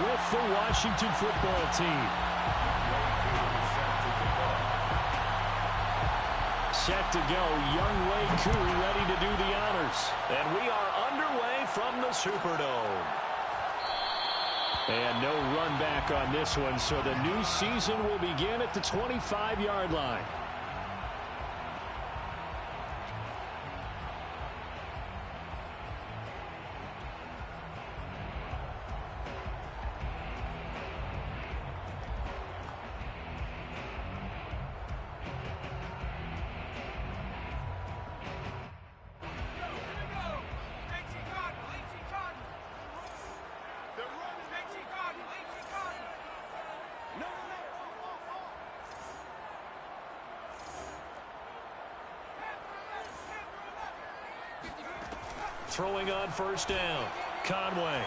with the Washington football team. Set to go, Young Wei Koo ready to do the honors. And we are underway from the Superdome. And no run back on this one, so the new season will begin at the 25-yard line. Throwing on first down, Conway.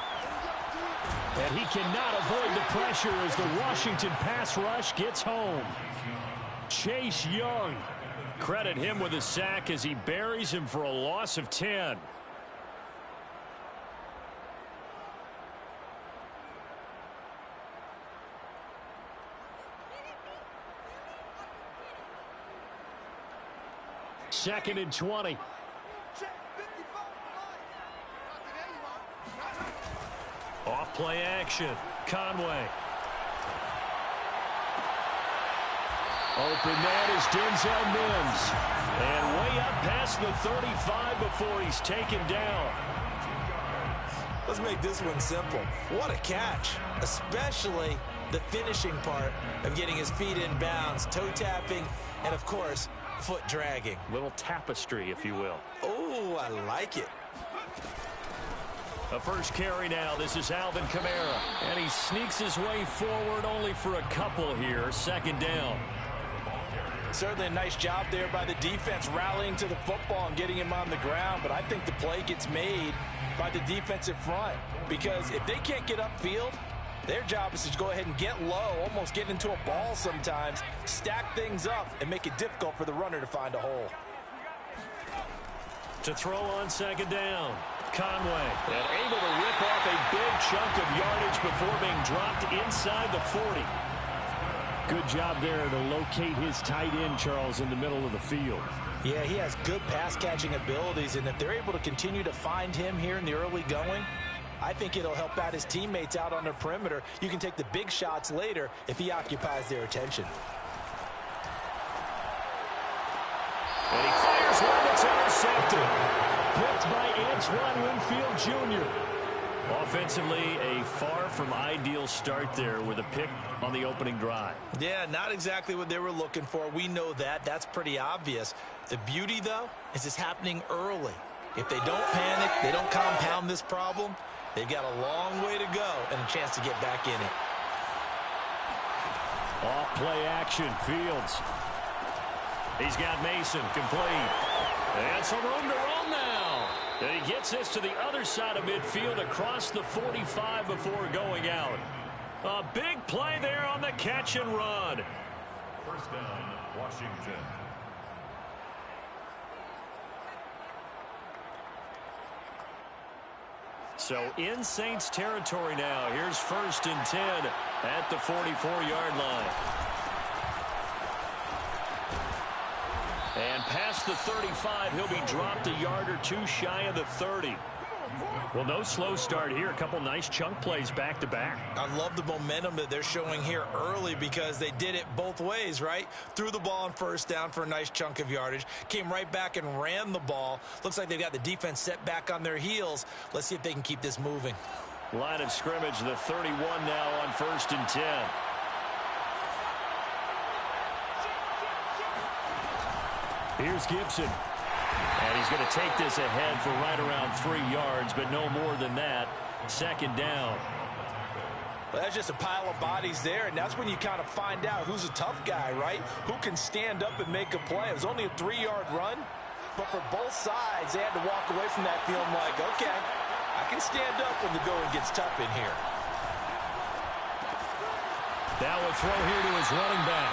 And he cannot avoid the pressure as the Washington pass rush gets home. Chase Young. Credit him with a sack as he buries him for a loss of 10. Second and 20. Off play action. Conway. Open man is Denzel Mims. And way up past the 35 before he's taken down. Let's make this one simple. What a catch. Especially the finishing part of getting his feet in bounds, toe tapping, and of course, foot dragging. Little tapestry, if you will. Oh, I like it. A first carry now. This is Alvin Kamara. And he sneaks his way forward only for a couple here. Second down. Certainly a nice job there by the defense rallying to the football and getting him on the ground. But I think the play gets made by the defensive front. Because if they can't get upfield, their job is to go ahead and get low, almost get into a ball sometimes, stack things up, and make it difficult for the runner to find a hole. To throw on second down. Conway, and able to rip off a big chunk of yardage before being dropped inside the 40. Good job there to locate his tight end, Charles, in the middle of the field. Yeah, he has good pass-catching abilities, and if they're able to continue to find him here in the early going, I think it'll help out his teammates out on the perimeter. You can take the big shots later if he occupies their attention. And he fires one that's intercepted. Picked by Antoine Winfield Jr. Offensively, a far from ideal start there with a pick on the opening drive. Yeah, not exactly what they were looking for. We know that. That's pretty obvious. The beauty, though, is it's happening early. If they don't panic, they don't compound this problem, they've got a long way to go and a chance to get back in it. Off play action, Fields. He's got Mason complete. And some room to run now. And he gets this to the other side of midfield across the 45 before going out. A big play there on the catch and run. First down, Washington. So in Saints territory now. Here's first and 10 at the 44-yard line. And past the 35, he'll be dropped a yard or two shy of the 30. Well, no slow start here. A couple nice chunk plays back-to-back. I love the momentum that they're showing here early because they did it both ways, right? Threw the ball on first down for a nice chunk of yardage. Came right back and ran the ball. Looks like they've got the defense set back on their heels. Let's see if they can keep this moving. Line of scrimmage, the 31 now on first and 10. Here's Gibson. And he's going to take this ahead for right around 3 yards, but no more than that. Second down. Well, that's just a pile of bodies there, and that's when you kind of find out who's a tough guy, right? Who can stand up and make a play. It was only a 3-yard run, but for both sides, they had to walk away from that feeling like, okay, I can stand up when the going gets tough in here. That will throw here to his running back.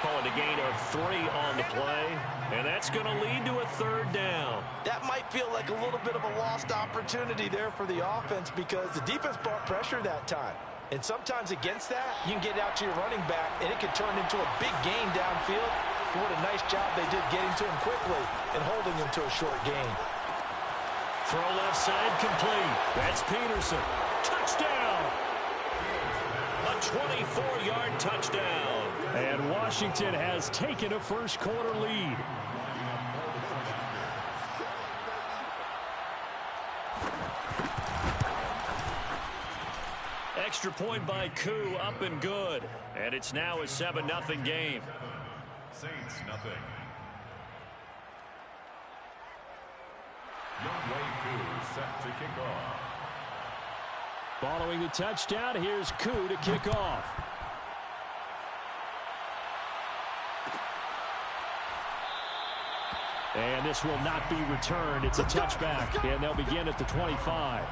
calling a gain of 3 on the play. And that's going to lead to a third down. That might feel like a little bit of a lost opportunity there for the offense because the defense brought pressure that time. And sometimes against that, you can get out to your running back, and it can turn into a big gain downfield. But what a nice job they did getting to him quickly and holding him to a short gain. Throw left side complete. That's Peterson. Touchdown! A 24-yard touchdown. And Washington has taken a first-quarter lead. Extra point by Koo, up and good. And it's now a 7-0 game. Saints nothing. Youngway Koo set to kick off. Following the touchdown, here's Koo to kick off. And this will not be returned. It's a touchback, and they'll begin at the 25.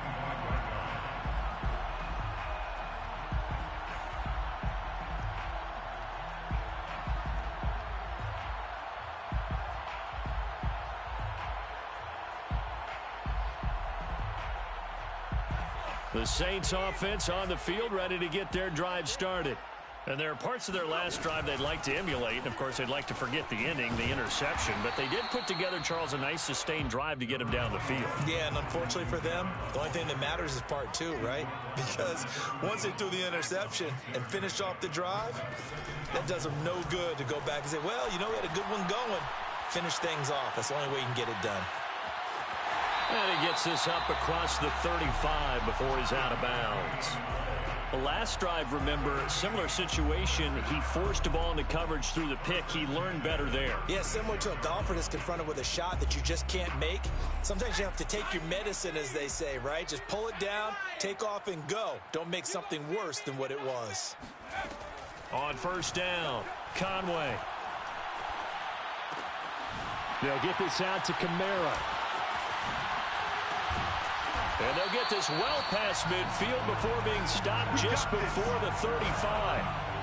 The Saints offense on the field, ready to get their drive started. And there are parts of their last drive they'd like to emulate. And, of course, they'd like to forget the ending, the interception. But they did put together, Charles, a nice sustained drive to get him down the field. Yeah, and unfortunately for them, the only thing that matters is part 2, right? Because once they threw the interception and finished off the drive, that does them no good to go back and say, well, you know, we had a good one going. Finish things off. That's the only way you can get it done. And he gets this up across the 35 before he's out of bounds. The last drive, remember, similar situation. He forced a ball into coverage through the pick. He learned better there. Yeah, similar to a golfer that's confronted with a shot that you just can't make. Sometimes you have to take your medicine, as they say, right? Just pull it down, take off, and go. Don't make something worse than what it was. On first down, Conway. They'll get this out to Kamara. And they'll get this well past midfield before being stopped just before the 35.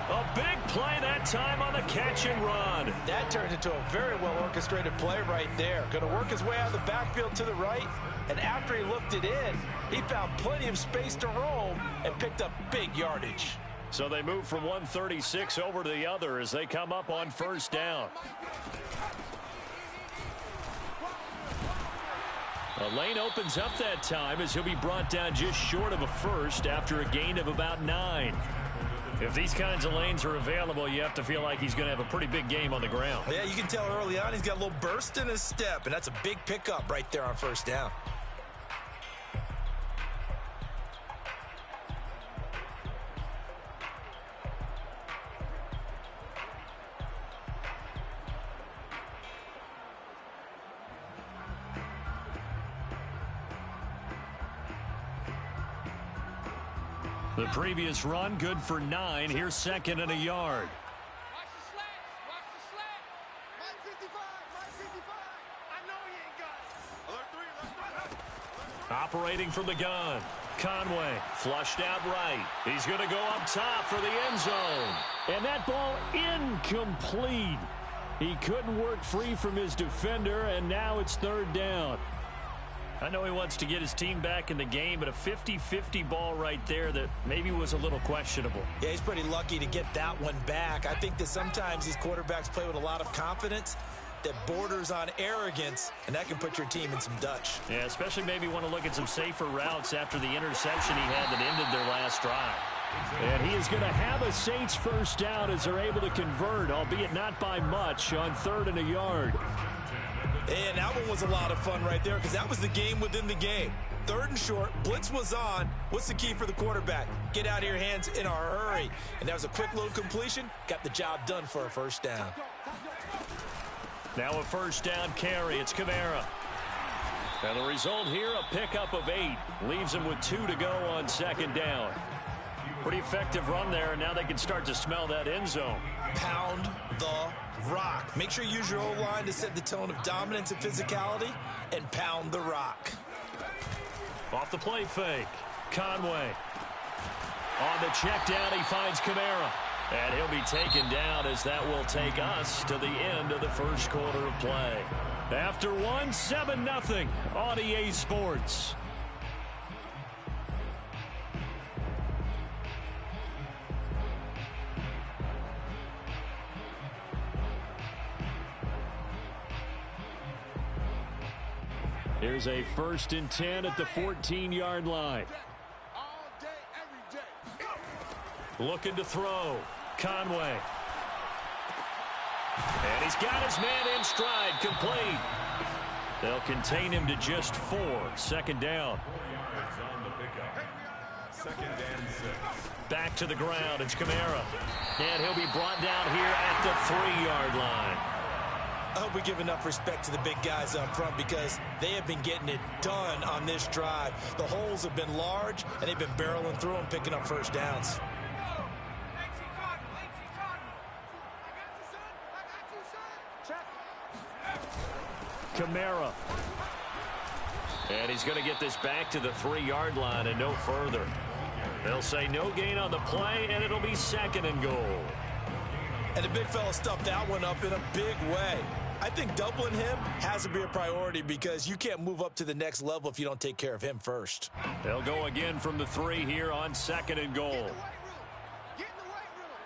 A big play that time on the catch and run. That turned into a very well orchestrated play right there. Going to work his way out of the backfield to the right. And after he looked it in, he found plenty of space to roam and picked up big yardage. So they move from 136 over to the other as they come up on first down. A lane opens up that time as he'll be brought down just short of a first after a gain of about 9. If these kinds of lanes are available, you have to feel like he's going to have a pretty big game on the ground. Yeah, you can tell early on he's got a little burst in his step, and that's a big pickup right there on first down. The previous run, good for 9. Here's second and a yard. Watch the slant. Watch the slant. Mike 55. Mike 55. I know he ain't got it. Alert 3. Operating from the gun. Conway flushed out right. He's going to go up top for the end zone. And that ball incomplete. He couldn't work free from his defender, and now it's third down. I know he wants to get his team back in the game, but a 50-50 ball right there that maybe was a little questionable. Yeah, he's pretty lucky to get that one back. I think that sometimes these quarterbacks play with a lot of confidence that borders on arrogance, and that can put your team in some Dutch. Yeah, especially maybe want to look at some safer routes after the interception he had that ended their last drive. And he is going to have a Saints first down as they're able to convert, albeit not by much, on third and a yard. And that one was a lot of fun right there because that was the game within the game. Third and short, blitz was on. What's the key for the quarterback? Get out of your hands in a hurry. And that was a quick little completion. Got the job done for a first down. Now a first down carry. It's Kamara. And the result here, a pickup of 8. Leaves him with 2 to go on second down. Pretty effective run there, and now they can start to smell that end zone. Pound the rock. Make sure you use your O-line to set the tone of dominance and physicality, and pound the rock. Off the play fake. Conway. On the check down, he finds Kamara. And he'll be taken down as that will take us to the end of the first quarter of play. After one, 7-0 on EA Sports. Here's a 1st and 10 at the 14-yard line. All day, every day. Looking to throw. Conway. And he's got his man in stride, complete. They'll contain him to just 4. 2nd down. 4 yards on the pickup. 2nd and 6. Back to the ground. It's Kamara. And he'll be brought down here at the 3-yard line. I hope we give enough respect to the big guys up front because they have been getting it done on this drive. The holes have been large, and they've been barreling through them, picking up first downs. Kamara. And he's going to get this back to the 3-yard line and no further. They'll say no gain on the play, and it'll be 2nd and goal. And the big fella stuffed that one up in a big way. I think doubling him has to be a priority because you can't move up to the next level if you don't take care of him first. They'll go again from the 3 here on 2nd and goal. Get in the weight room.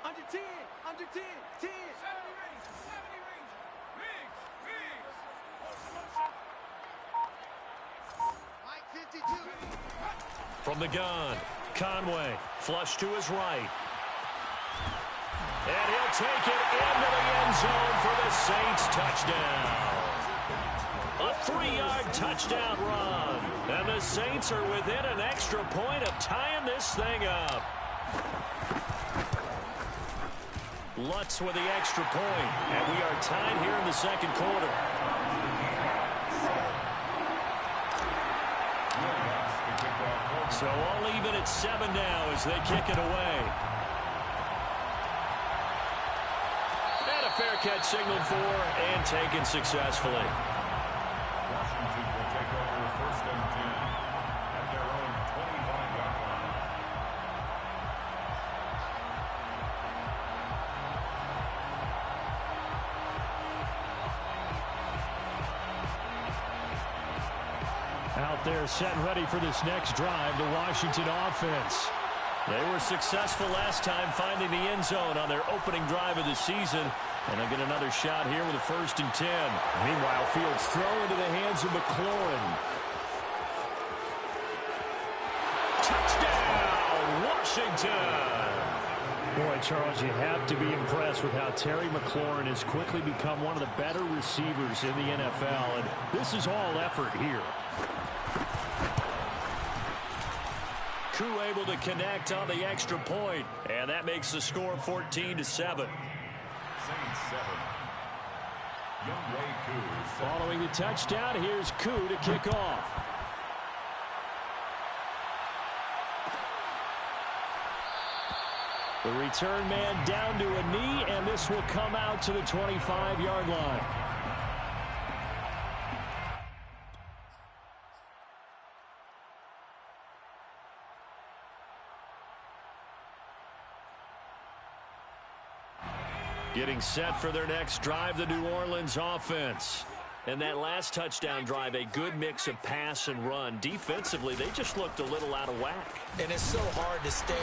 Under 10, under 10, 10. 70 range, 70 range. Mike 52. From the gun, Conway, flush to his right. And he'll take it into the end zone for the Saints touchdown. A 3-yard touchdown run. And the Saints are within an extra point of tying this thing up. Lutz with the extra point. And we are tied here in the 2nd quarter. So all even at 7 now as they kick it away. Fair catch signaled for and taken successfully. Washington will take over 1st and 10 at their own 25-yard line. Out there set and ready for this next drive, the Washington offense. They were successful last time finding the end zone on their opening drive of the season. And they'll get another shot here with a 1st and 10. Meanwhile, Fields throw into the hands of McLaurin. Touchdown, Washington! Boy, Charles, you have to be impressed with how Terry McLaurin has quickly become one of the better receivers in the NFL. And this is all effort here. Koo able to connect on the extra point. And that makes the score 14-7. Saints 7. Youngway Koo. Following the touchdown, here's Koo to kick off. The return man down to a knee, and this will come out to the 25-yard line. Getting set for their next drive, the New Orleans offense. And that last touchdown drive, a good mix of pass and run. Defensively, they just looked a little out of whack. And it's so hard to stay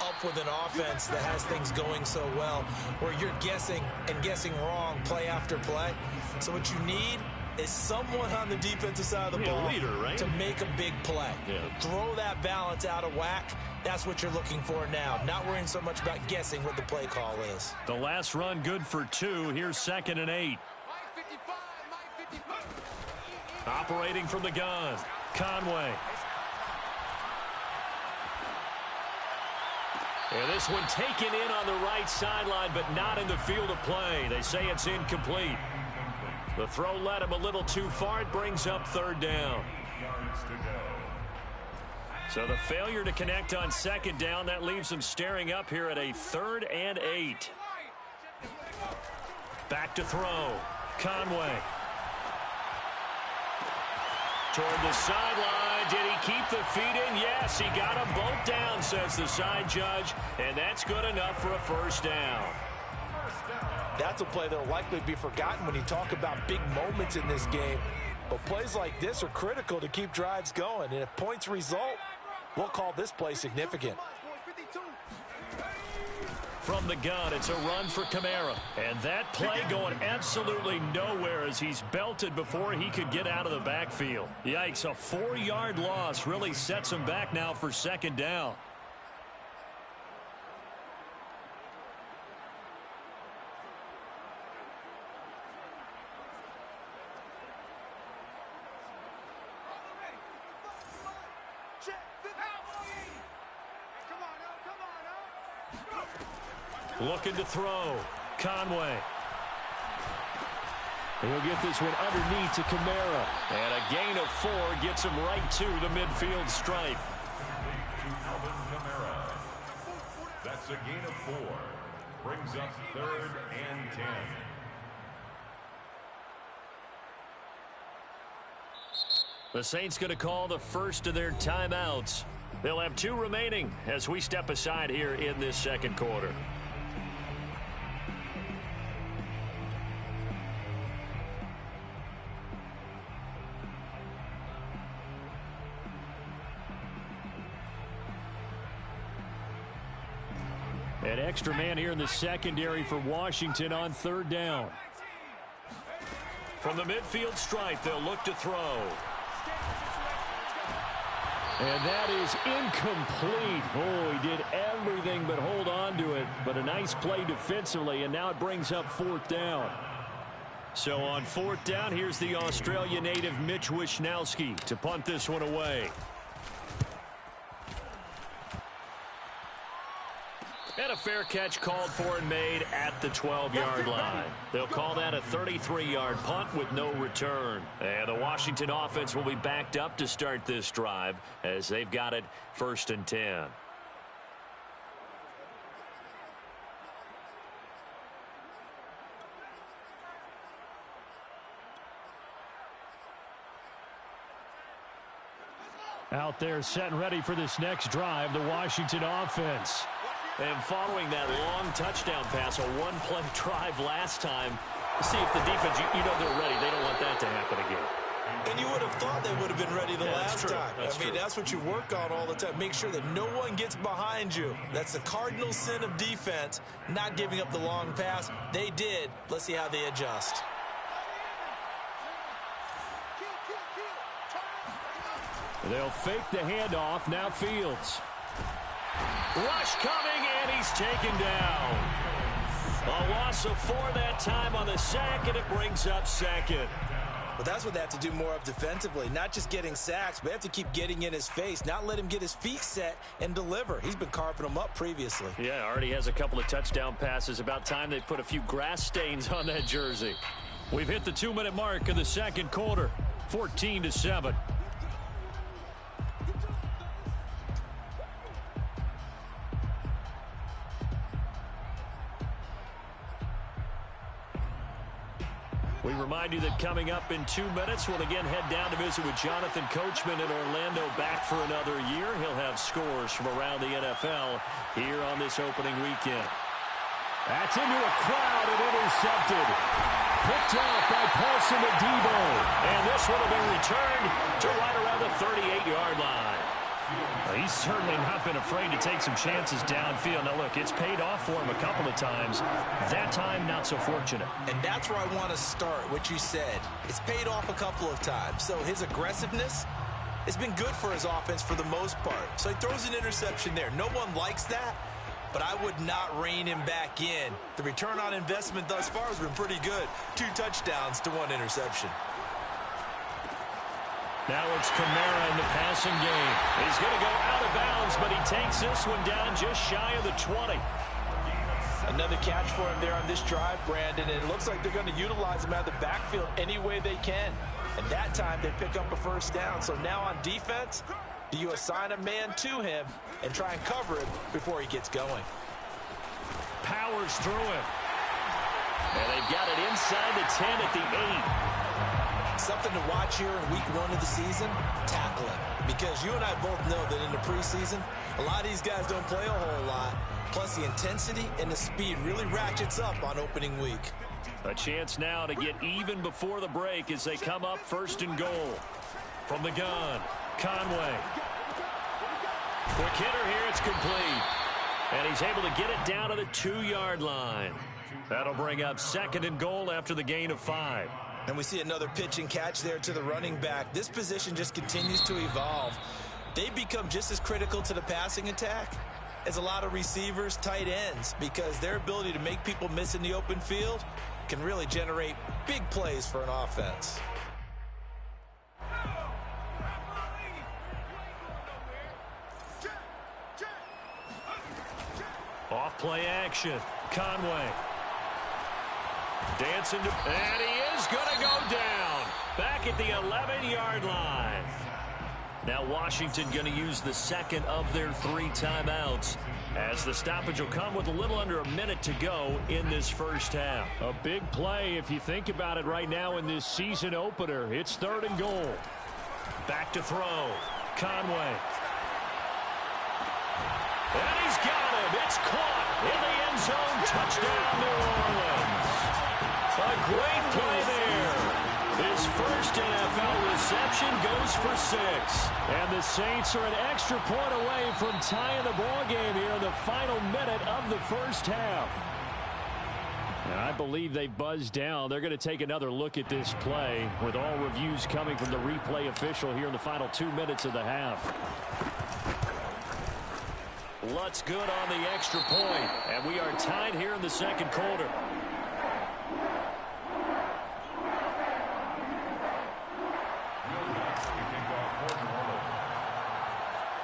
up with an offense that has things going so well, where you're guessing and guessing wrong play after play. So what you need is someone on the defensive side of the ball leader, right? to make a big play. Yeah. Throw that balance out of whack. That's what you're looking for now. Not worrying so much about guessing what the play call is. The last run good for 2. Here's 2nd and 8. Mike 55, Mike 55. Operating from the gun, Conway. And this one taken in on the right sideline, but not in the field of play. They say it's incomplete. The throw led him a little too far. It brings up 3rd down. Yards to go. So the failure to connect on 2nd down, that leaves them staring up here at a 3rd and 8. Back to throw. Conway. Toward the sideline. did he keep the feet in? Yes, he got them both down, says the side judge, and that's good enough for a first down. That's a play that will likely be forgotten when you talk about big moments in this game. But plays like this are critical to keep drives going, and if points result, we'll call this play significant. From the gun, it's a run for Kamara. And that play going absolutely nowhere as he's belted before he could get out of the backfield. Yikes, a 4-yard loss really sets him back now for second down. Looking to throw. Conway. He'll get this one underneath to Kamara. And a gain of 4 gets him right to the midfield stripe. That's a gain of 4. Brings up 3rd and 10. The Saints going to call the first of their timeouts. They'll have 2 remaining as we step aside here in this second quarter. An extra man here in the secondary for Washington on 3rd down. From the midfield stripe, they'll look to throw. And that is incomplete. Oh, he did everything but hold on to it. But a nice play defensively, and now it brings up 4th down. So on 4th down, here's the Australia native Mitch Wishnowski to punt this one away. And a fair catch called for and made at the 12-yard line. They'll call that a 33-yard punt with no return. And the Washington offense will be backed up to start this drive as they've got it 1st and 10. Out there set and ready for this next drive, the Washington offense. And following that long touchdown pass, a one-play drive last time, see if the defense, you know they're ready. They don't want that to happen again. And you would have thought they would have been ready the last time. That's what you work on all the time. Make sure that no one gets behind you. That's the cardinal sin of defense, not giving up the long pass. They did. Let's see how they adjust. They'll fake the handoff. Now Fields. Rush coming, and he's taken down. A loss of 4 that time on the sack, and it brings up 2nd. Well, that's what they have to do more of defensively. Not just getting sacks, but they have to keep getting in his face, not let him get his feet set and deliver. He's been carving them up previously. Yeah, already has a couple of touchdown passes. About time they put a few grass stains on that jersey. We've hit the 2-minute mark of the second quarter, 14-7. We remind you that coming up in 2 minutes, we'll again head down to visit with Jonathan Coachman in Orlando, back for another year. He'll have scores from around the NFL here on this opening weekend. That's into a crowd and intercepted. Picked off by Paulson Adebo. And this one will be returned to right around the 38-yard line. He's certainly not been afraid to take some chances downfield. Now, look, it's paid off for him a couple of times. That time, not so fortunate. And that's where I want to start, what you said. It's paid off a couple of times. So his aggressiveness has been good for his offense for the most part. So he throws an interception there. No one likes that, but I would not rein him back in. The return on investment thus far has been pretty good. 2 touchdowns to 1 interception. Now it's Kamara in the passing game. He's going to go out of bounds, but he takes this one down just shy of the 20. Another catch for him there on this drive, Brandon, and it looks like they're going to utilize him out of the backfield any way they can. And that time they pick up a first down. So now on defense, do you assign a man to him and try and cover him before he gets going? Powers through it. And they've got it inside the 10 at the 8. Something to watch here in week 1 of the season, tackling. Because you and I both know that in the preseason, a lot of these guys don't play a whole lot. Plus, the intensity and the speed really ratchets up on opening week. A chance now to get even before the break as they come up 1st and goal. From the gun, Conway. Quick hitter here, it's complete. And he's able to get it down to the 2-yard line. That'll bring up 2nd and goal after the gain of 5. And we see another pitch and catch there to the running back. This position just continues to evolve. They become just as critical to the passing attack as a lot of receivers, tight ends, because their ability to make people miss in the open field can really generate big plays for an offense. Off play action. Conway. Dancing to, and he is going to go down. Back at the 11-yard line. Now Washington going to use the 2nd of their 3 timeouts, as the stoppage will come with a little under a minute to go in this first half. A big play if you think about it right now in this season opener. It's 3rd and goal. Back to throw. Conway. And he's got him. It's caught in the end zone. Touchdown, New Orleans. A great play there. His first NFL reception goes for 6. And the Saints are an extra point away from tying the ball game here in the final minute of the first half. And I believe they buzzed down. They're going to take another look at this play with all reviews coming from the replay official here in the final 2 minutes of the half. Lutz good on the extra point, and we are tied here in the 2nd quarter.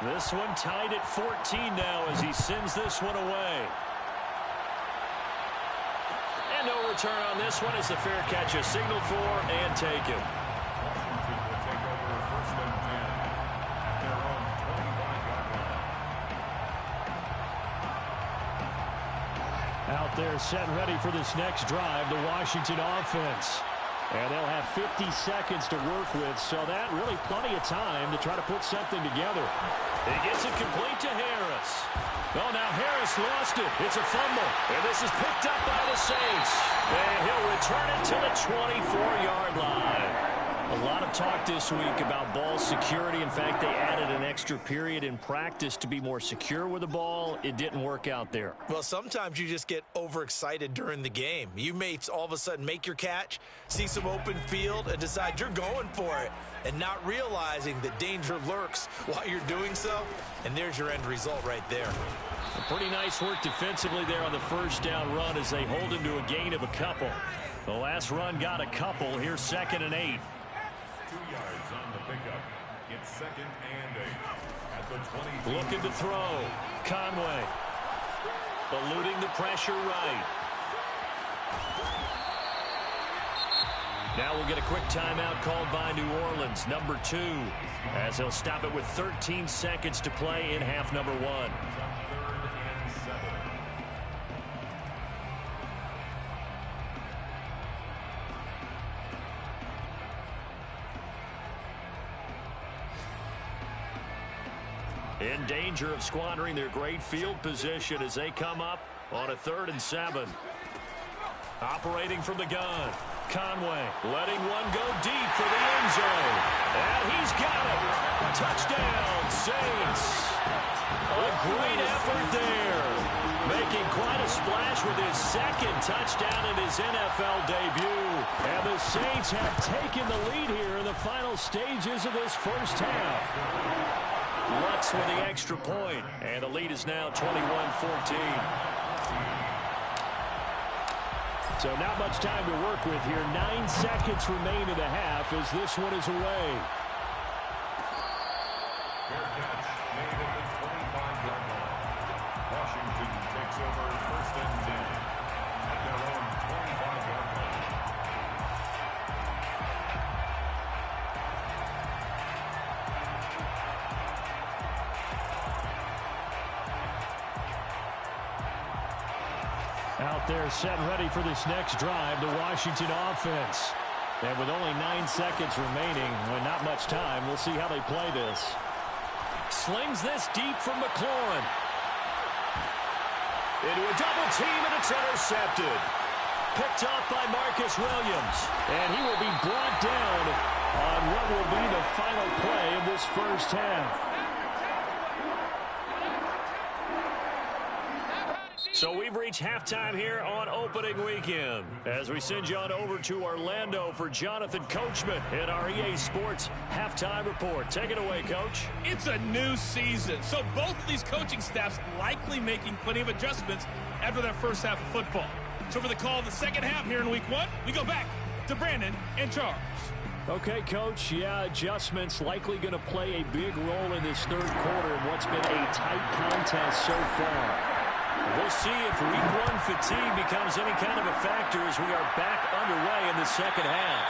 This one tied at 14 now as he sends this one away. And no return on this one as the fair catch is signaled for and taken. Washington will take over 1st and 10 at their own 25-yard line. Out there set and ready for this next drive, the Washington offense. And they'll have 50 seconds to work with, so that really plenty of time to try to put something together. He gets it complete to Harris. Oh, now Harris lost it. It's a fumble. And this is picked up by the Saints. And he'll return it to the 24-yard line. A lot of talk this week about ball security. In fact, they added an extra period in practice to be more secure with the ball. It didn't work out there. Well, sometimes you just get overexcited during the game. You may all of a sudden make your catch, see some open field, and decide you're going for it, and not realizing that danger lurks while you're doing so. And there's your end result right there. Pretty nice work defensively there on the first down run as they hold him to a gain of a couple. The last run got a couple. Here's 2nd and 8. 2 yards on the pickup. It's 2nd and 8 at the 20. Looking to throw. Conway. Eluding the pressure right. Now we'll get a quick timeout called by New Orleans, number 2, as they'll stop it with 13 seconds to play in half number 1. 3rd and 7. In danger of squandering their great field position as they come up on a 3rd and 7. Operating from the gun. Conway letting one go deep for the end zone. And he's got it. Touchdown, Saints. A great effort there. Making quite a splash with his 2nd touchdown in his NFL debut. And the Saints have taken the lead here in the final stages of this first half. Lutz with the extra point, and the lead is now 21-14. So not much time to work with here. 9 seconds remain in the half as this one is away. Fair catch made at the 25-yard line. Washington takes over 1st and 10 at their own 25-yard line. Out there set and ready for this next drive, the Washington offense. And with only 9 seconds remaining, and not much time, we'll see how they play this. Slings this deep from McLaurin. Into a double team, and it's intercepted. Picked off by Marcus Williams. And he will be brought down on what will be the final play of this first half. So we've reached halftime here on opening weekend as we send you on over to Orlando for Jonathan Coachman in our EA Sports Halftime Report. Take it away, Coach. It's a new season, so both of these coaching staffs likely making plenty of adjustments after that first half of football. So for the call of the second half here in Week 1, we go back to Brandon and Charles. Okay, Coach. Yeah, adjustments likely going to play a big role in this third quarter in what's been a tight contest so far. We'll see if Week 1 fatigue becomes any kind of a factor as we are back underway in the second half.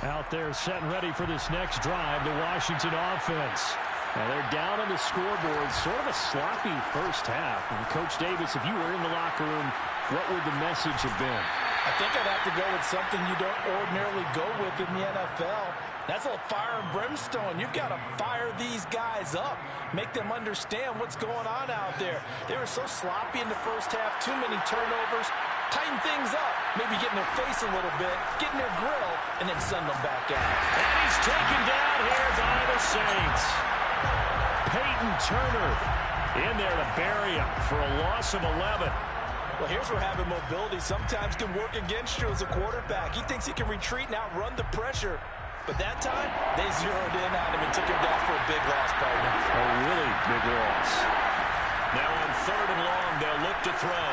Out there setting ready for this next drive, the Washington offense. Now they're down on the scoreboard, sort of a sloppy first half. And Coach Davis, if you were in the locker room, what would the message have been? I think I'd have to go with something you don't ordinarily go with in the NFL. That's a little fire and brimstone. You've got to fire these guys up. Make them understand what's going on out there. They were so sloppy in the first half, too many turnovers. Tighten things up. Maybe get in their face a little bit, get in their grill, and then send them back out. And he's taken down here by the Saints. Peyton Turner in there to bury him for a loss of 11. Well, here's where having mobility sometimes can work against you as a quarterback. He thinks he can retreat and outrun the pressure. But that time, they zeroed in on him and took him down for a big loss, partner. A really big loss. Now on 3rd and long, they'll look to throw.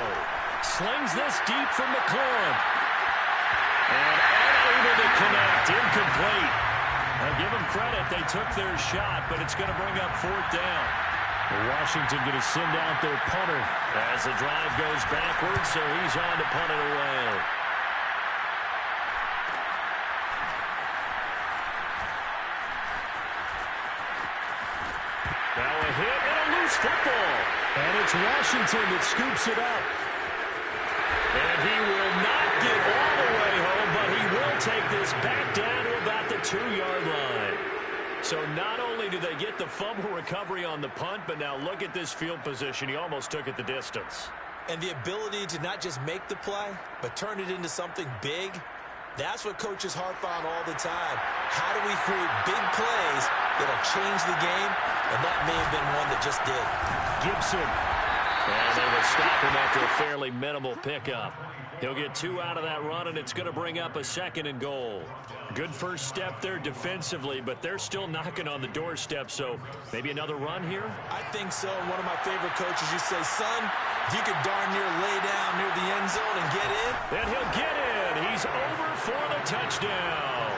Slings this deep from McLaurin. And unable to connect. Incomplete. Now give them credit. They took their shot, but it's going to bring up 4th down. Washington going to send out their punter as the drive goes backwards, so he's on to punt it away. Now a hit and a loose football. And it's Washington that scoops it up. And he will not get all the way home, but he will take this back down to about the 2-yard line. So not only do they get the fumble recovery on the punt, but now look at this field position. He almost took it the distance. And the ability to not just make the play, but turn it into something big, that's what coaches harp on all the time. How do we create big plays that'll change the game? And that may have been one that just did. Gibson. And they will stop him after a fairly minimal pickup. He'll get 2 out of that run, and it's going to bring up a 2nd and goal. Good first step there defensively, but they're still knocking on the doorstep, so maybe another run here? I think so. And one of my favorite coaches, you say, son, if you could darn near lay down near the end zone and get in. And he'll get in. He's over for the touchdown.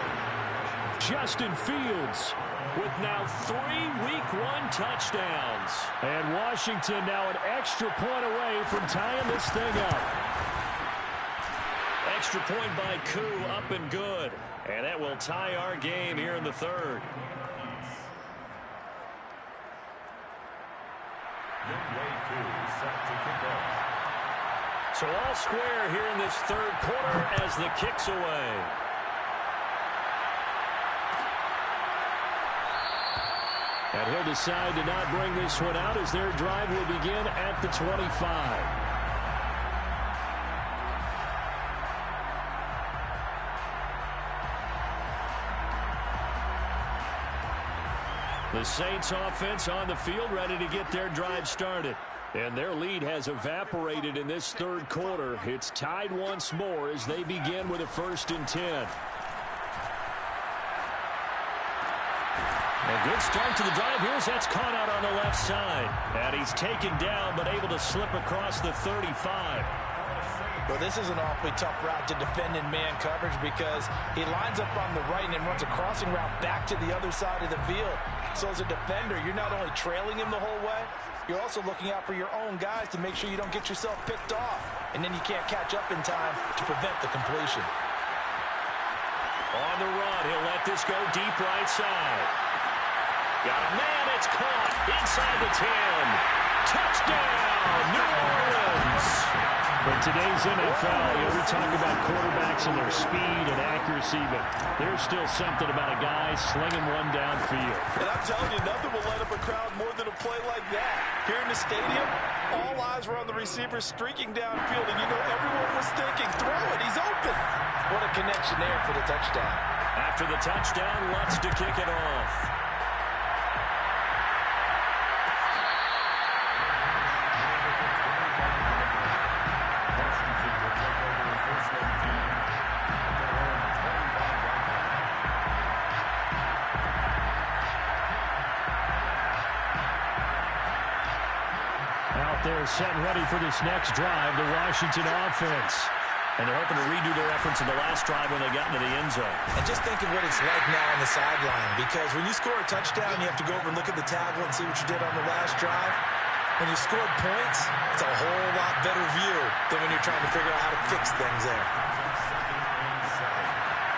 Justin Fields with now 3 Week 1 touchdowns. And Washington now an extra point away from tying this thing up. Extra point by Koo, up and good. And that will tie our game here in the 3rd. So all square here in this 3rd quarter as the kick's away. And he'll decide to not bring this one out as their drive will begin at the 25. The Saints offense on the field ready to get their drive started. And their lead has evaporated in this 3rd quarter. It's tied once more as they begin with a 1st and 10. A good start to the drive here as that's caught out on the left side. And he's taken down but able to slip across the 35. Well, this is an awfully tough route to defend in man coverage because he lines up on the right and then runs a crossing route back to the other side of the field. So as a defender, you're not only trailing him the whole way, you're also looking out for your own guys to make sure you don't get yourself picked off. And then you can't catch up in time to prevent the completion. On the run, he'll let this go deep right side. Got a man, it's caught inside the 10. Touchdown, New Orleans. In today's NFL, we talk about quarterbacks and their speed and accuracy, but there's still something about a guy slinging one downfield. And I'm telling you, nothing will light up a crowd more than a play like that. Here in the stadium, all eyes were on the receiver streaking downfield, and you know everyone was thinking, throw it, he's open. What a connection there for the touchdown. After the touchdown, Lutz to kick it off. They're set and ready for this next drive, the Washington offense. And they're hoping to redo their efforts in the last drive when they got into the end zone. And just think of what it's like now on the sideline, because when you score a touchdown, you have to go over and look at the tablet and see what you did on the last drive. When you scored points, it's a whole lot better view than when you're trying to figure out how to fix things there.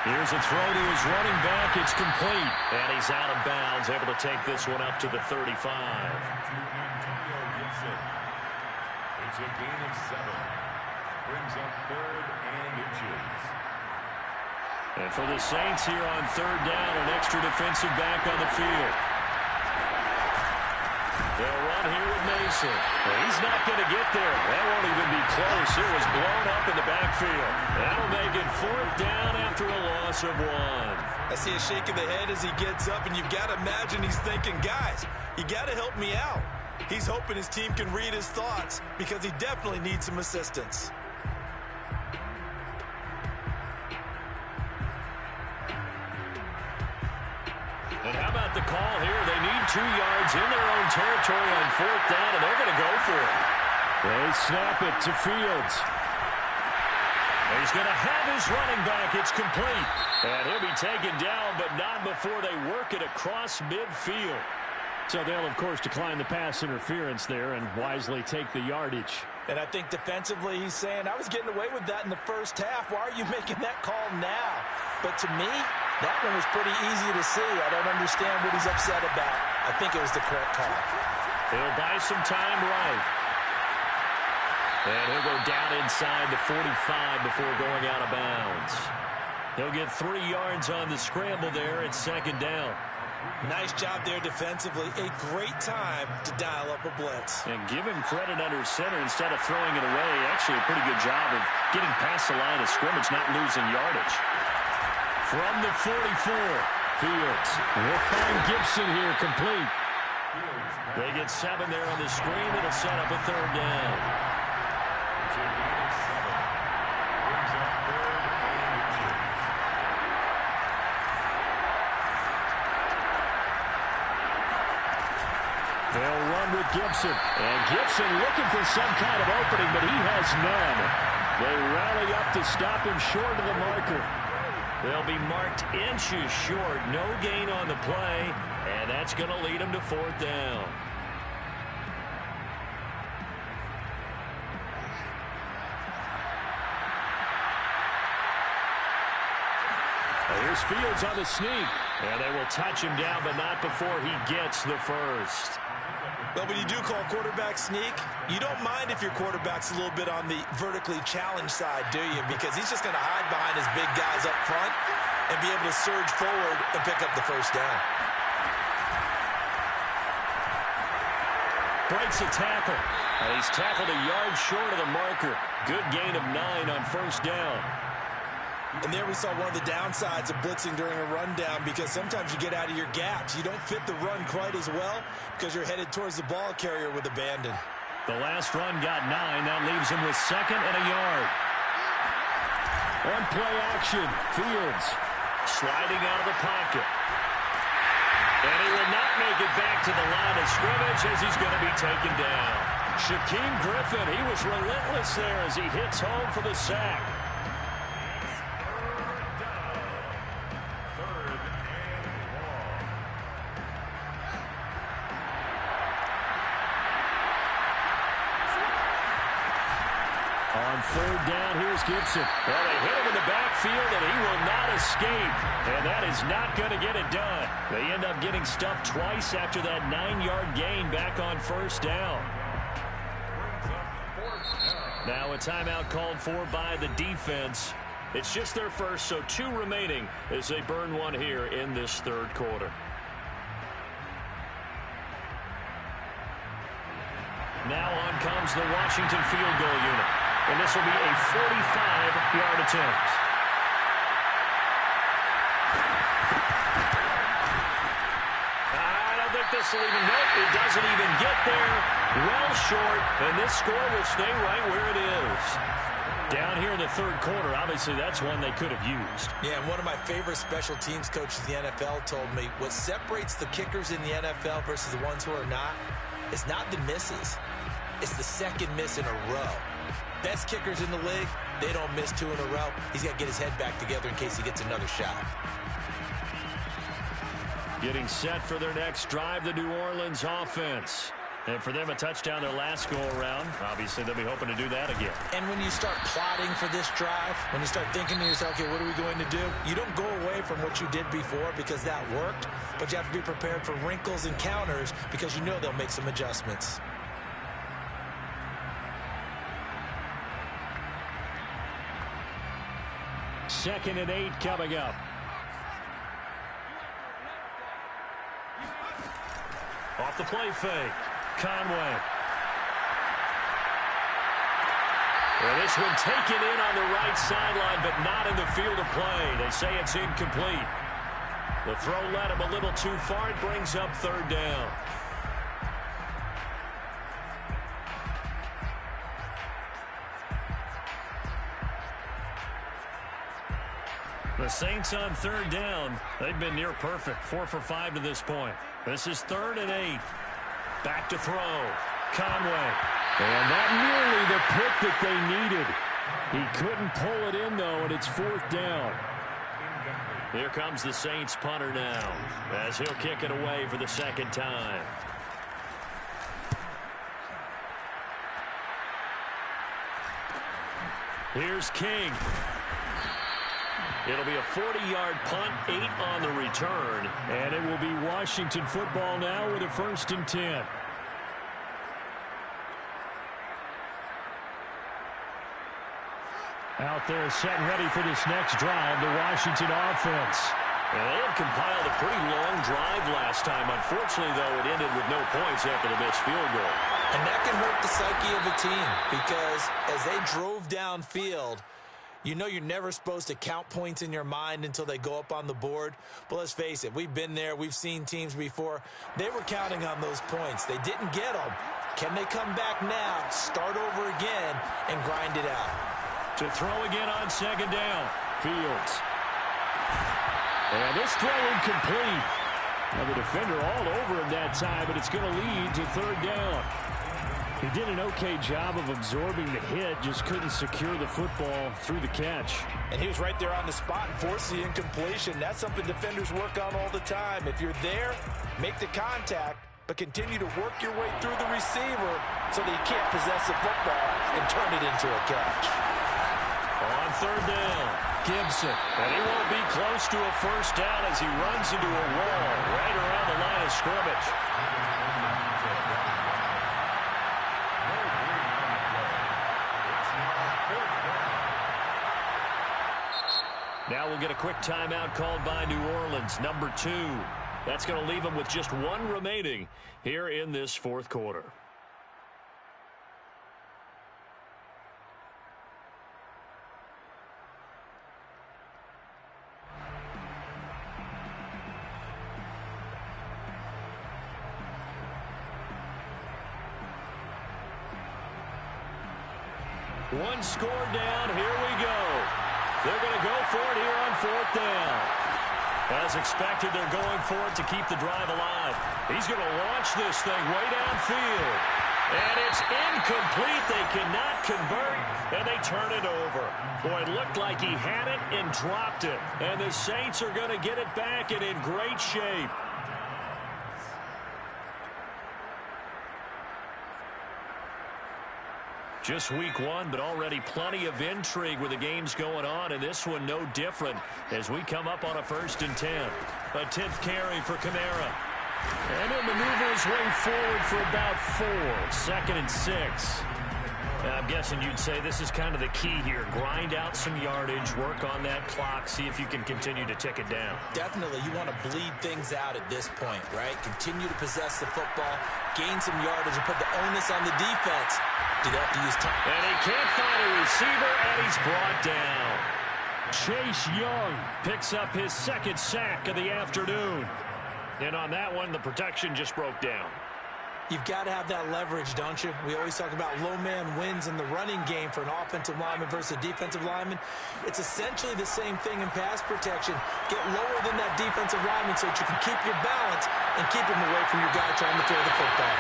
Here's a throw to his running back. It's complete. And he's out of bounds, able to take this one up to the 35. It's a gain of 7. Brings up 3rd and inches. And for the Saints here on 3rd down, an extra defensive back on the field. They'll run here with Mason. Well, he's not going to get there. That won't even be close. It was blown up in the backfield. That'll make it 4th down after a loss of 1. I see a shake of the head as he gets up, and you've got to imagine he's thinking, guys, you got to help me out. He's hoping his team can read his thoughts because he definitely needs some assistance. And how about the call here? They need 2 yards in their own territory on 4th down, and they're going to go for it. They snap it to Fields. He's going to have his running back. It's complete. And he'll be taken down, but not before they work it across midfield. So they'll, of course, decline the pass interference there and wisely take the yardage. And I think defensively he's saying, I was getting away with that in the first half. Why are you making that call now? But to me, that one was pretty easy to see. I don't understand what he's upset about. I think it was the correct call. He'll buy some time right. And he'll go down inside the 45 before going out of bounds. He'll get 3 yards on the scramble there at 2nd down. Nice job there defensively. A great time to dial up a blitz. And give him credit under center instead of throwing it away. Actually a pretty good job of getting past the line of scrimmage, not losing yardage. From the 44, Fields will find Gibson here complete. They get 7 there on the screen. It'll set up a 3rd down. It's a gain of 7. Brings up 3rd and inches. They'll run with Gibson. And Gibson looking for some kind of opening, but he has none. They rally up to stop him short of the marker. They'll be marked inches short. No gain on the play, and that's going to lead them to 4th down. Here's Fields on the sneak. And they will touch him down, but not before he gets the first. But when you do call quarterback sneak, you don't mind if your quarterback's a little bit on the vertically challenged side, do you? Because he's just going to hide behind his big guys up front and be able to surge forward and pick up the 1st down. Breaks a tackle. And he's tackled a yard short of the marker. Good gain of 9 on 1st down. And there we saw one of the downsides of blitzing during a rundown, because sometimes you get out of your gaps. You don't fit the run quite as well because you're headed towards the ball carrier with abandon. The last run got 9. That leaves him with 2nd and a yard. On play action, Fields sliding out of the pocket. And he will not make it back to the line of scrimmage as he's going to be taken down. Shaquem Griffin, he was relentless there as he hits home for the sack. On third down, here's Gibson. Well, they hit him in the backfield, and he will not escape. And that is not going to get it done. They end up getting stuffed twice after that 9-yard gain back on first down. Now a timeout called for by the defense. It's just their first, so 2 remaining as they burn one here in this third quarter. Now on comes the Washington field goal unit. And this will be a 45-yard attempt. I don't think this will even, nope, it doesn't even get there. Well short, and this score will stay right where it is. Down here in the third quarter, obviously that's one they could have used. Yeah, and one of my favorite special teams coaches in the NFL told me what separates the kickers in the NFL versus the ones who are not is not the misses. It's the second miss in a row. Best kickers in the league, they don't miss 2 in a row. He's got to get his head back together in case he gets another shot. Getting set for their next drive, the New Orleans offense. And for them, a touchdown their last go-around. Obviously, they'll be hoping to do that again. And when you start plotting for this drive, when you start thinking to yourself, okay, what are we going to do? You don't go away from what you did before because that worked, but you have to be prepared for wrinkles and counters because you know they'll make some adjustments. Second and 8 coming up. Off the play fake. Conway. Well, this one taken in on the right sideline, but not in the field of play. They say it's incomplete. The throw led him a little too far. It brings up third down. The Saints on third down. They've been near perfect. 4 for 5 to this point. This is 3rd and 8. Back to throw. Conway. And that nearly the pick that they needed. He couldn't pull it in, though, and it's 4th down. Here comes the Saints punter now as he'll kick it away for the second time. Here's King. It'll be a 40-yard punt, 8 on the return. And it will be Washington football now with a 1st and 10. Out there set and ready for this next drive, the Washington offense. And they had compiled a pretty long drive last time. Unfortunately, though, it ended with no points after the missed field goal. And that can hurt the psyche of a team because as they drove downfield, you know you're never supposed to count points in your mind until they go up on the board. But let's face it, we've been there. We've seen teams before. They were counting on those points. They didn't get them. Can they come back now, start over again, and grind it out? To throw again on second down. Fields. And this throw incomplete. Now the defender all over him that time, but it's going to lead to third down. He did an okay job of absorbing the hit, just couldn't secure the football through the catch. And he was right there on the spot and forced the incompletion. That's something defenders work on all the time. If you're there, make the contact, but continue to work your way through the receiver so that you can't possess the football and turn it into a catch. On third down, Gibson. And he won't be close to a first down as he runs into a wall right around the line of scrimmage. Now we'll get a quick timeout called by New Orleans, number 2. That's going to leave them with just 1 remaining here in this fourth quarter. One score down. Here we go. They're going to go for it here on 4th down. As expected, they're going for it to keep the drive alive. He's going to launch this thing way downfield. And it's incomplete. They cannot convert, and they turn it over. Boy, it looked like he had it and dropped it. And the Saints are going to get it back and in great shape. Just week one, but already plenty of intrigue with the games going on, and this one no different as we come up on a 1st and 10. A 10th carry for Kamara. And he'll maneuver his way forward for about 4. 2nd and 6. I'm guessing you'd say this is kind of the key here. Grind out some yardage, work on that clock, see if you can continue to tick it down. Definitely, you want to bleed things out at this point, right? Continue to possess the football, gain some yardage, and put the onus on the defense. Do they have to use time? And he can't find a receiver, and he's brought down. Chase Young picks up his 2nd sack of the afternoon. And on that one, the protection just broke down. You've got to have that leverage, don't you? We always talk about low man wins in the running game for an offensive lineman versus a defensive lineman. It's essentially the same thing in pass protection. Get lower than that defensive lineman so that you can keep your balance and keep him away from your guy trying to throw the football.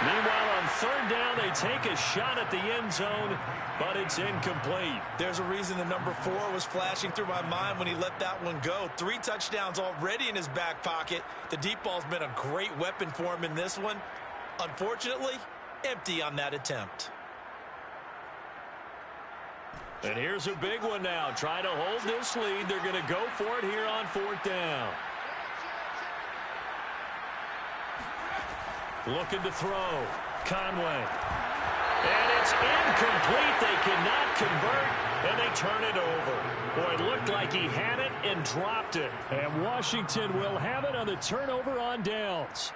Meanwhile, on 3rd down, they take a shot at the end zone, but it's incomplete. There's a reason the number 4 was flashing through my mind when he let that one go. 3 touchdowns already in his back pocket. The deep ball's been a great weapon for him in this one. Unfortunately, empty on that attempt. And here's a big one now. Trying to hold this lead. They're going to go for it here on 4th down. Looking to throw. Conway. And it's incomplete. They cannot convert, and they turn it over. Boy, it looked like he had it and dropped it. And Washington will have it on the turnover on downs.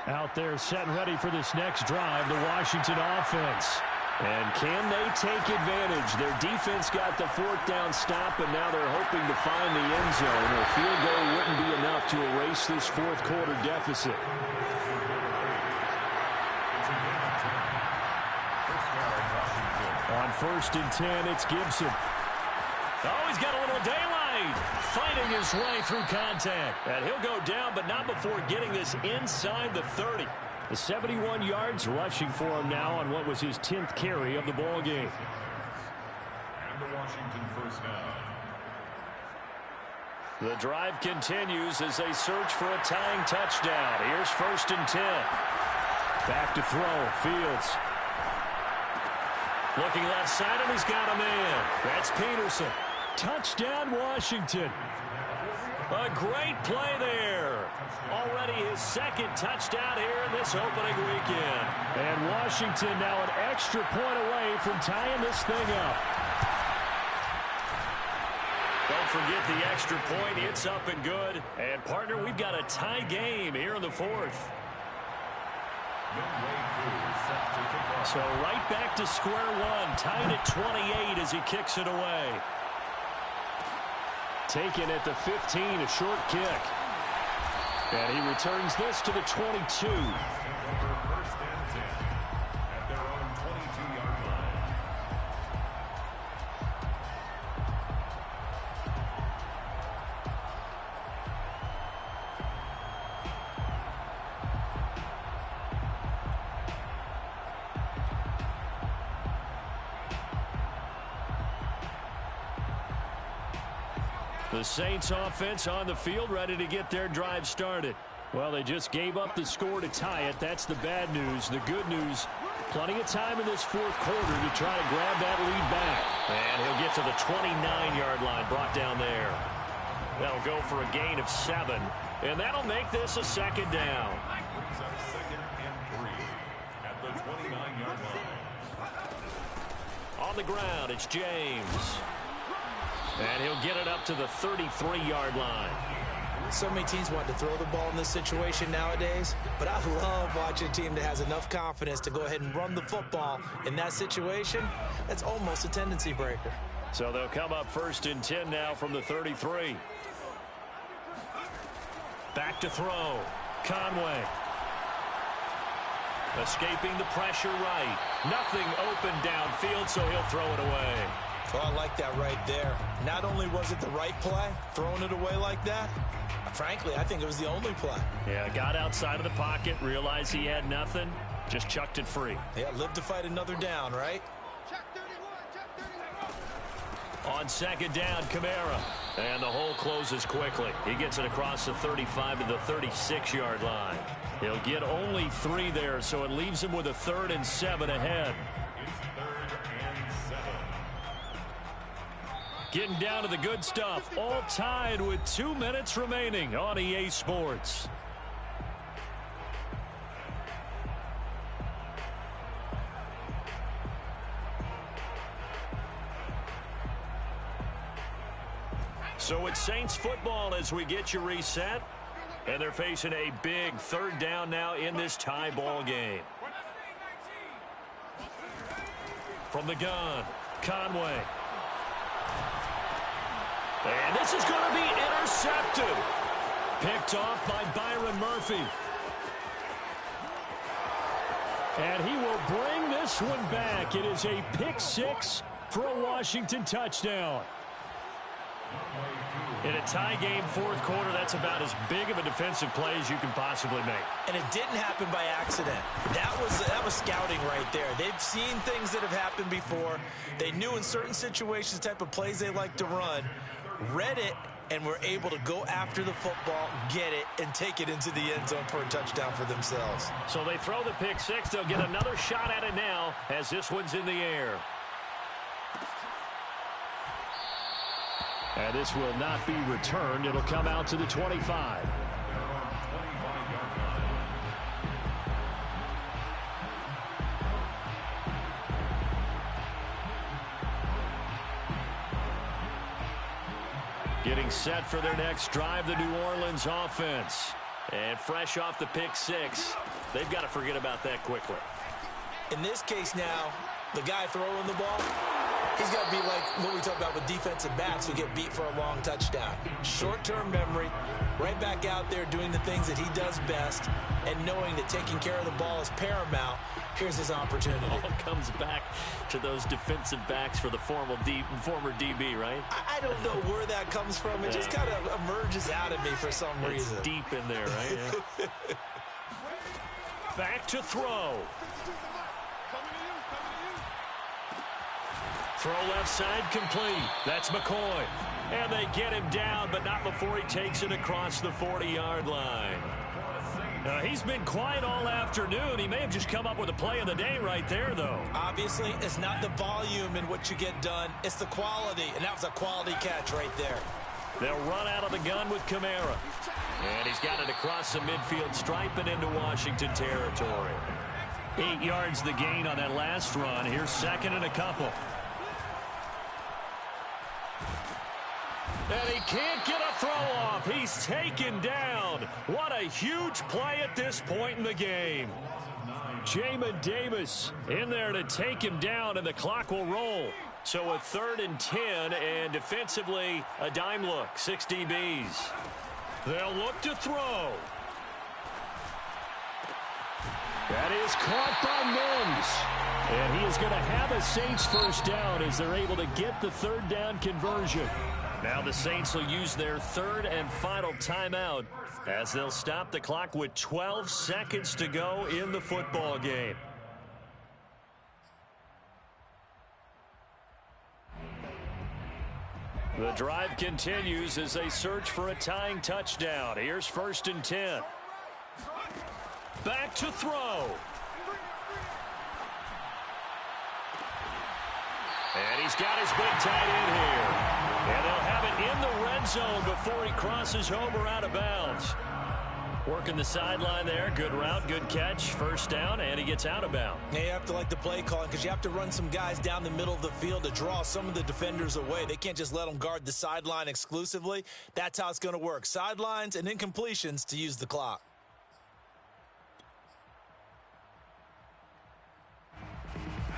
Out there set and ready for this next drive, the Washington offense. And can they take advantage? Their defense got the 4th down stop, and now they're hoping to find the end zone. A field goal wouldn't be enough to erase this 4th quarter deficit. On 1st and 10, it's Gibson. Oh, he's got a little daylight. Fighting his way through contact. And he'll go down, but not before getting this inside the 30. The 71 yards rushing for him now on what was his 10th carry of the ball game. And the Washington 1st down. The drive continues as they search for a tying touchdown. Here's 1st and 10. Back to throw. Fields. Looking left side, and he's got a man. That's Peterson. Touchdown, Washington. A great play there. Already his 2nd touchdown here in this opening weekend. And Washington now an extra point away from tying this thing up. Don't forget the extra point. It's up and good. And, partner, we've got a tie game here in the 4th. So right back to square one. Tied at 28 as he kicks it away. Taken at the 15, a short kick. And he returns this to the 22. The Saints offense on the field, ready to get their drive started. Well, they just gave up the score to tie it. That's the bad news. The good news, plenty of time in this 4th quarter to try to grab that lead back. And he'll get to the 29-yard line, brought down there. That'll go for a gain of 7. And that'll make this a 2nd down. Brings up 2nd and 3 at the 29-yard line. On the ground, it's James. And he'll get it up to the 33-yard line. So many teams want to throw the ball in this situation nowadays, but I love watching a team that has enough confidence to go ahead and run the football in that situation. That's almost a tendency breaker. So they'll come up 1st and 10 now from the 33. Back to throw. Conway. Escaping the pressure right. Nothing open downfield, so he'll throw it away. Oh, I like that right there. Not only was it the right play, throwing it away like that, frankly, I think it was the only play. Yeah, got outside of the pocket, realized he had nothing, just chucked it free. Yeah, live to fight another down, right? Check 31, check 31. On second down, Kamara. And the hole closes quickly. He gets it across the 35 to the 36-yard line. He'll get only 3 there, so it leaves him with a 3rd and 7 ahead. It's 3rd and 7. Getting down to the good stuff. All tied with 2 minutes remaining on EA Sports. So it's Saints football as we get you reset. And they're facing a big 3rd down now in this tie ball game. From the gun, Conway. And this is going to be intercepted. Picked off by Byron Murphy. And he will bring this one back. It is a pick 6 for a Washington touchdown. In a tie game, 4th quarter, that's about as big of a defensive play as you can possibly make. And it didn't happen by accident. That was scouting right there. They've seen things that have happened before. They knew in certain situations the type of plays they like to run, read it, and were able to go after the football, get it, and take it into the end zone for a touchdown for themselves. So they throw the pick 6. They'll get another shot at it now as this one's in the air. And this will not be returned. It'll come out to the 25. Getting set for their next drive, the New Orleans offense. And fresh off the pick 6, they've got to forget about that quickly. In this case now, the guy throwing the ball, he's got to be like what we talk about with defensive backs who get beat for a long touchdown. Short-term memory, right back out there doing the things that he does best, and knowing that taking care of the ball is paramount. Here's his opportunity. All comes back to those defensive backs for the former DB, right? I don't know where that comes from. It just kind of emerges out of me for some reason. It's deep in there, right? Yeah. Back to throw. Throw left side complete. That's McCoy. And they get him down, but not before he takes it across the 40-yard line. He's been quiet all afternoon. He may have just come up with a play of the day right there, though. Obviously, it's not the volume in what you get done. It's the quality, and that was a quality catch right there. They'll run out of the gun with Kamara. And he's got it across the midfield stripe and into Washington territory. 8 yards the gain on that last run. Here's 2nd and a couple. And he can't get a throw off. He's taken down. What a huge play at this point in the game. Jamin Davis in there to take him down, and the clock will roll. So a 3rd and 10, and defensively a dime look. 6 DBs. They'll look to throw. That is caught by Mims. And he is going to have a Saints first down as they're able to get the 3rd down conversion. Now the Saints will use their 3rd and final timeout as they'll stop the clock with 12 seconds to go in the football game. The drive continues as they search for a tying touchdown. Here's 1st and 10. Back to throw. And he's got his big tight end here. And they'll have it in the red zone before he crosses over out of bounds. Working the sideline there. Good route, good catch. First down, and he gets out of bounds. Yeah, you have to like the play calling because you have to run some guys down the middle of the field to draw some of the defenders away. They can't just let them guard the sideline exclusively. That's how it's going to work. Sidelines and incompletions to use the clock.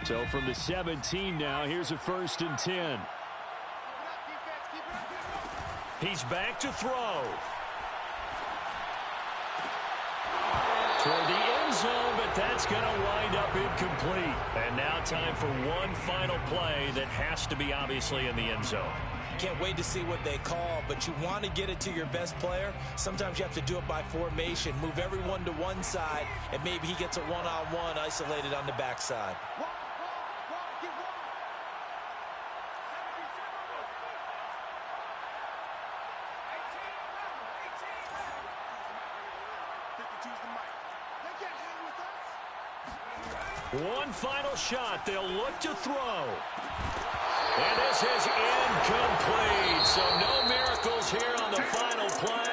So from the 17 now, here's a 1st and 10. He's back to throw. Toward the end zone, but that's going to wind up incomplete. And now time for one final play that has to be obviously in the end zone. Can't wait to see what they call, but you want to get it to your best player. Sometimes you have to do it by formation. Move everyone to one side, and maybe he gets a one-on-one isolated on the backside. One final shot. They'll look to throw. And this is incomplete. So no miracles here on the final play.